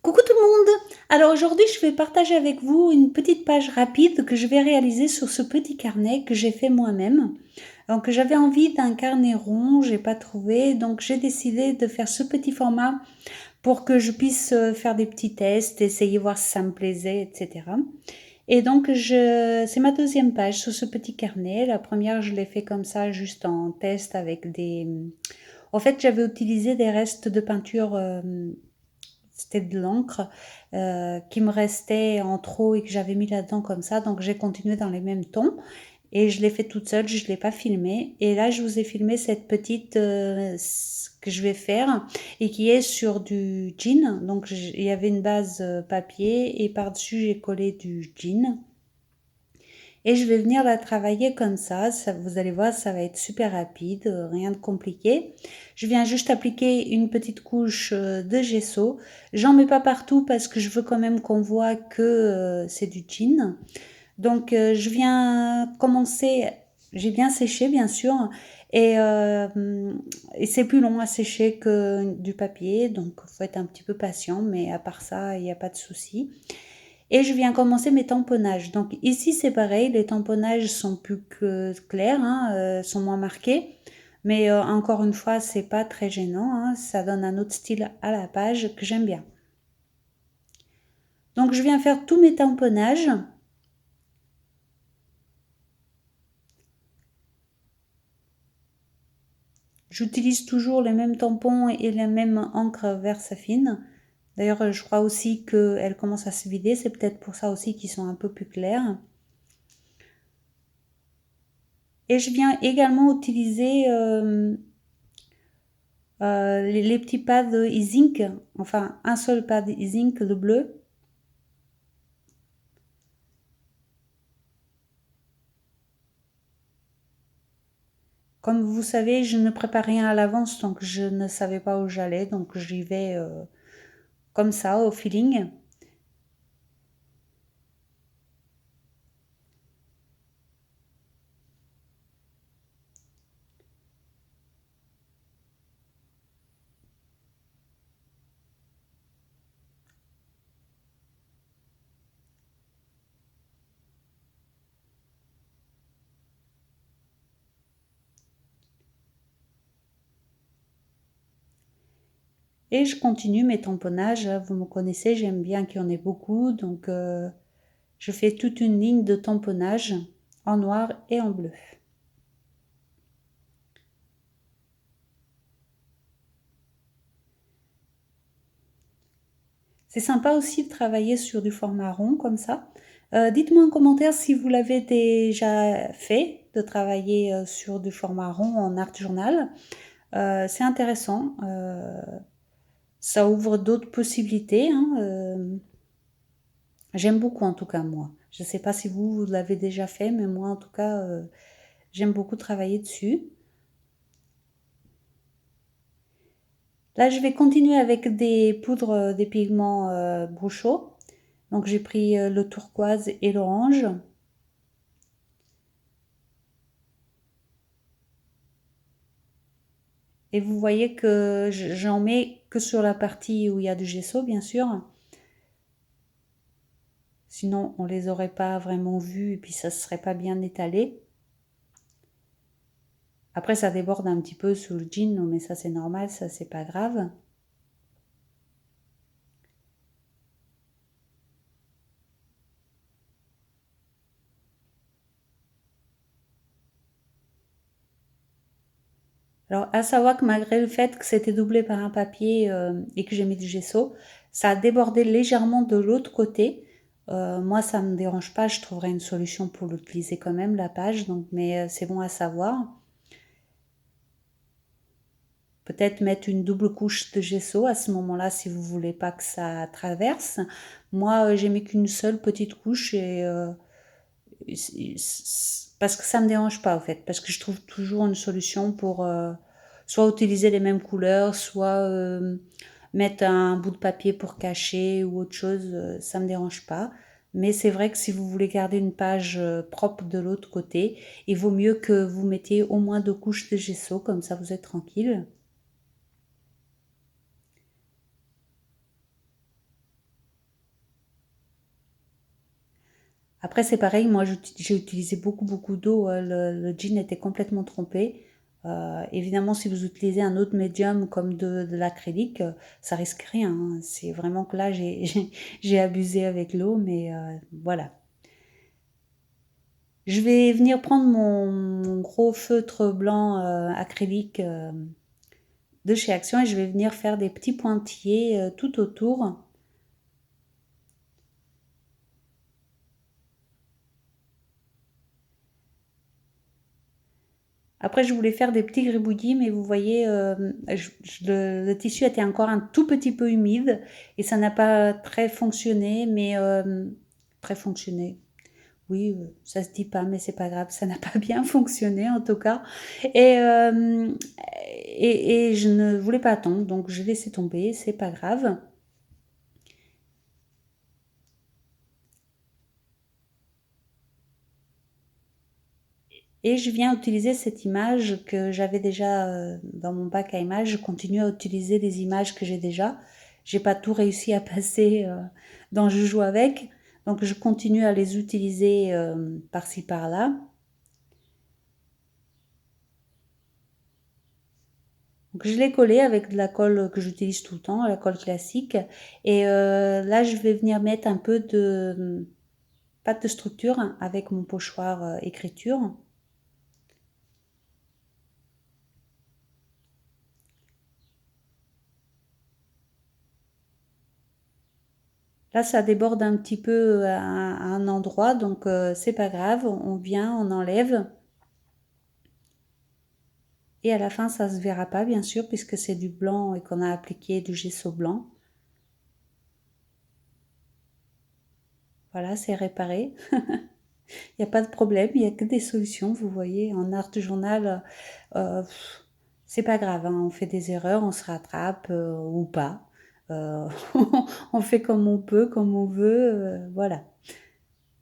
Coucou tout le monde! Alors aujourd'hui, je vais partager avec vous une petite page rapide que je vais réaliser sur ce petit carnet que j'ai fait moi-même. Donc j'avais envie d'un carnet rond, j'ai pas trouvé, donc j'ai décidé de faire ce petit format pour que je puisse faire des petits tests, essayer voir si ça me plaisait, etc. Et donc c'est ma deuxième page sur ce petit carnet. La première, je l'ai fait comme ça, juste en test avec des... En fait, j'avais utilisé des restes de peinture, c'était de l'encre qui me restait en trop et que j'avais mis là-dedans comme ça. Donc j'ai continué dans les mêmes tons et je l'ai fait toute seule, je ne l'ai pas filmé. Et là, je vous ai filmé cette petite que je vais faire et qui est sur du jean. Donc il y avait une base papier et par-dessus, j'ai collé du jean. Et je vais venir la travailler comme ça, vous allez voir, ça va être super rapide, rien de compliqué. Je viens juste appliquer une petite couche de gesso. J'en mets pas partout parce que je veux quand même qu'on voit que c'est du jean. Donc je viens commencer, j'ai bien séché bien sûr, et, euh, et c'est plus long à sécher que du papier, donc il faut être un petit peu patient, mais à part ça, il n'y a pas de souci. Et je viens commencer mes tamponnages. Donc ici c'est pareil, les tamponnages sont plus que clairs, hein, sont moins marqués. Mais encore une fois, c'est pas très gênant, hein, ça donne un autre style à la page que j'aime bien. Donc je viens faire tous mes tamponnages. J'utilise toujours les mêmes tampons et la même encre Versafine. D'ailleurs, je crois aussi qu'elle commence à se vider, c'est peut-être pour ça aussi qu'ils sont un peu plus clairs. Et je viens également utiliser les petits pads e-zinc, enfin un seul pad e-zinc, le bleu. Comme vous savez, je ne prépare rien à l'avance, donc je ne savais pas où j'allais, donc j'y vais comme ça, au feeling. Et je continue mes tamponnages. Vous me connaissez, j'aime bien qu'il y en ait beaucoup, donc je fais toute une ligne de tamponnage en noir et en bleu. C'est sympa aussi de travailler sur du format rond comme ça. Dites-moi en commentaire si vous l'avez déjà fait, de travailler sur du format rond en art journal. C'est intéressant. Ça ouvre d'autres possibilités, hein. J'aime beaucoup en tout cas moi. Je ne sais pas si vous l'avez déjà fait, mais moi en tout cas, j'aime beaucoup travailler dessus. Là, je vais continuer avec des poudres, des pigments Bruchot. Donc j'ai pris le turquoise et l'orange. Et vous voyez que j'en mets que sur la partie où il y a du gesso, bien sûr. Sinon, on les aurait pas vraiment vus et puis ça ne serait pas bien étalé. Après, ça déborde un petit peu sous le jean, mais ça c'est normal, ça c'est pas grave. Alors, à savoir que malgré le fait que c'était doublé par un papier et que j'ai mis du gesso, ça a débordé légèrement de l'autre côté. Moi, ça ne me dérange pas, je trouverai une solution pour l'utiliser quand même, la page, donc, mais c'est bon à savoir. Peut-être mettre une double couche de gesso à ce moment-là si vous voulez pas que ça traverse. Moi, j'ai mis qu'une seule petite couche et parce que ça me dérange pas en fait, parce que je trouve toujours une solution pour soit utiliser les mêmes couleurs, soit mettre un bout de papier pour cacher ou autre chose, ça me dérange pas. Mais c'est vrai que si vous voulez garder une page propre de l'autre côté, il vaut mieux que vous mettiez au moins 2 couches de gesso, comme ça vous êtes tranquille. Après, c'est pareil, moi j'ai utilisé beaucoup d'eau, le jean était complètement trempé. Évidemment, si vous utilisez un autre médium comme de l'acrylique, ça risque rien, hein. C'est vraiment que là, j'ai abusé avec l'eau, mais voilà. Je vais venir prendre mon gros feutre blanc acrylique de chez Action et je vais venir faire des petits pointillés tout autour. Après, je voulais faire des petits gribouillis, mais vous voyez, le tissu était encore un tout petit peu humide et ça n'a pas très fonctionné, mais très fonctionné. Oui, ça se dit pas, mais c'est pas grave, ça n'a pas bien fonctionné en tout cas. Et, euh, et je ne voulais pas attendre, donc j'ai laissé tomber, c'est pas grave. Et je viens utiliser cette image que j'avais déjà dans mon bac à images. Je continue à utiliser des images que j'ai déjà. J'ai pas tout réussi à passer dans Je joue avec. Donc je continue à les utiliser par-ci par-là. Donc je l'ai collé avec de la colle que j'utilise tout le temps, la colle classique. Et là je vais venir mettre un peu de pâte de structure avec mon pochoir écriture. Là, ça déborde un petit peu à un endroit, donc c'est pas grave. On vient, on enlève. Et à la fin, ça se verra pas, bien sûr, puisque c'est du blanc et qu'on a appliqué du gesso blanc. Voilà, c'est réparé. Il n'y a pas de problème, il n'y a que des solutions. Vous voyez, en art journal, euh, c'est pas grave, hein. On fait des erreurs, on se rattrape ou pas. Euh, on fait comme on peut, comme on veut, voilà.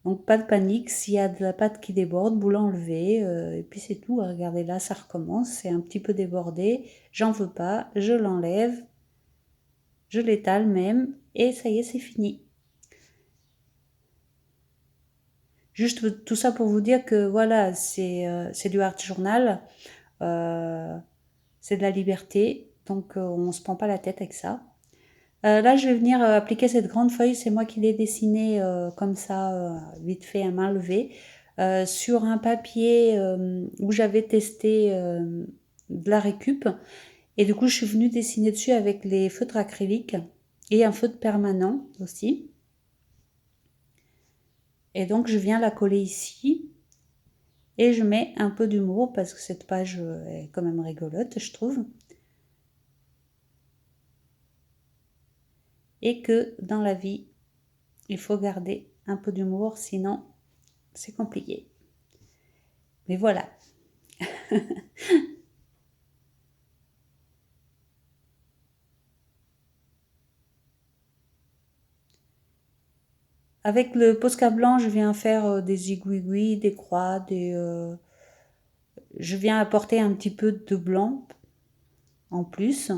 Donc pas de panique, s'il y a de la pâte qui déborde, vous l'enlevez, et puis c'est tout. Regardez là, ça recommence, c'est un petit peu débordé, j'en veux pas, je l'enlève, je l'étale même, et ça y est, c'est fini. Juste tout ça pour vous dire que voilà, c'est du art journal, euh, c'est de la liberté, donc on se prend pas la tête avec ça. Là, je vais venir appliquer cette grande feuille. C'est moi qui l'ai dessinée comme ça, vite fait à main levée, sur un papier où j'avais testé de la récup. Et du coup, je suis venue dessiner dessus avec les feutres acryliques et un feutre permanent aussi. Et donc, je viens la coller ici. Et je mets un peu d'humour parce que cette page est quand même rigolote, je trouve. Et que dans la vie, il faut garder un peu d'humour, sinon c'est compliqué. Mais voilà. Avec le Posca blanc, je viens faire des aiguilles, des croix, je viens apporter un petit peu de blanc en plus.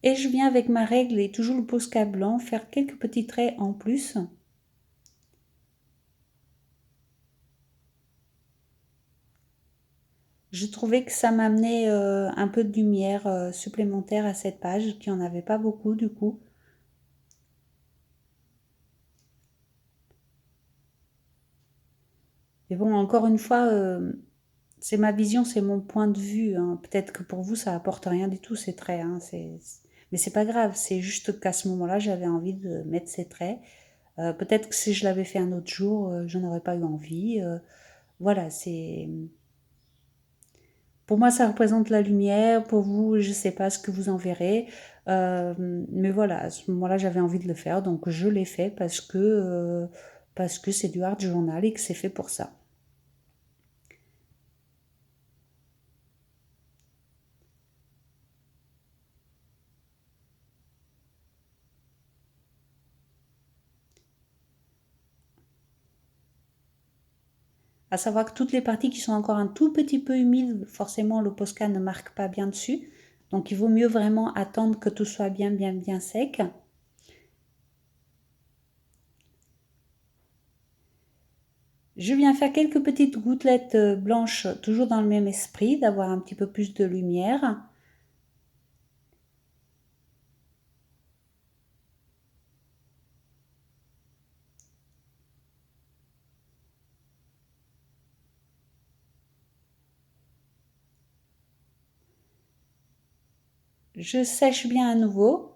Et je viens avec ma règle et toujours le Posca blanc faire quelques petits traits en plus. Je trouvais que ça m'amenait un peu de lumière supplémentaire à cette page, qui en avait pas beaucoup du coup. Mais bon, encore une fois, c'est ma vision, c'est mon point de vue, hein. Peut-être que pour vous, ça apporte rien du tout ces traits, hein. Mais c'est pas grave. C'est juste qu'à ce moment-là, j'avais envie de mettre ces traits. Peut-être que si je l'avais fait un autre jour, j'en aurais pas eu envie. Voilà, c'est pour moi, ça représente la lumière. Pour vous, je sais pas ce que vous en verrez. Mais voilà, à ce moment-là, j'avais envie de le faire, donc je l'ai fait parce que c'est du art journal et que c'est fait pour ça. À savoir que toutes les parties qui sont encore un tout petit peu humides, forcément le Posca ne marque pas bien dessus. Donc il vaut mieux vraiment attendre que tout soit bien sec. Je viens faire quelques petites gouttelettes blanches, toujours dans le même esprit, d'avoir un petit peu plus de lumière. Je sèche bien à nouveau.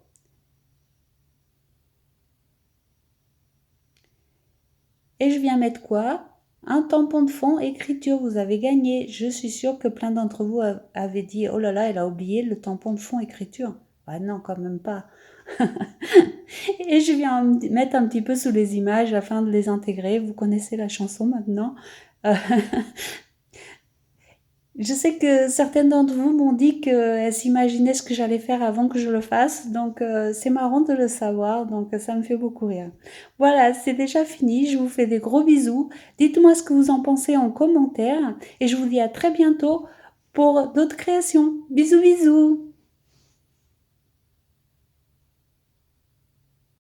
Et je viens mettre quoi? Un tampon de fond écriture, vous avez gagné. Je suis sûre que plein d'entre vous avaient dit, oh là là, elle a oublié le tampon de fond écriture. Ah non, quand même pas. Et je viens mettre un petit peu sous les images afin de les intégrer. Vous connaissez la chanson maintenant. Je sais que certaines d'entre vous m'ont dit qu'elles s'imaginaient ce que j'allais faire avant que je le fasse, donc c'est marrant de le savoir, donc ça me fait beaucoup rire. Voilà, c'est déjà fini, je vous fais des gros bisous. Dites-moi ce que vous en pensez en commentaire et je vous dis à très bientôt pour d'autres créations. Bisous bisous!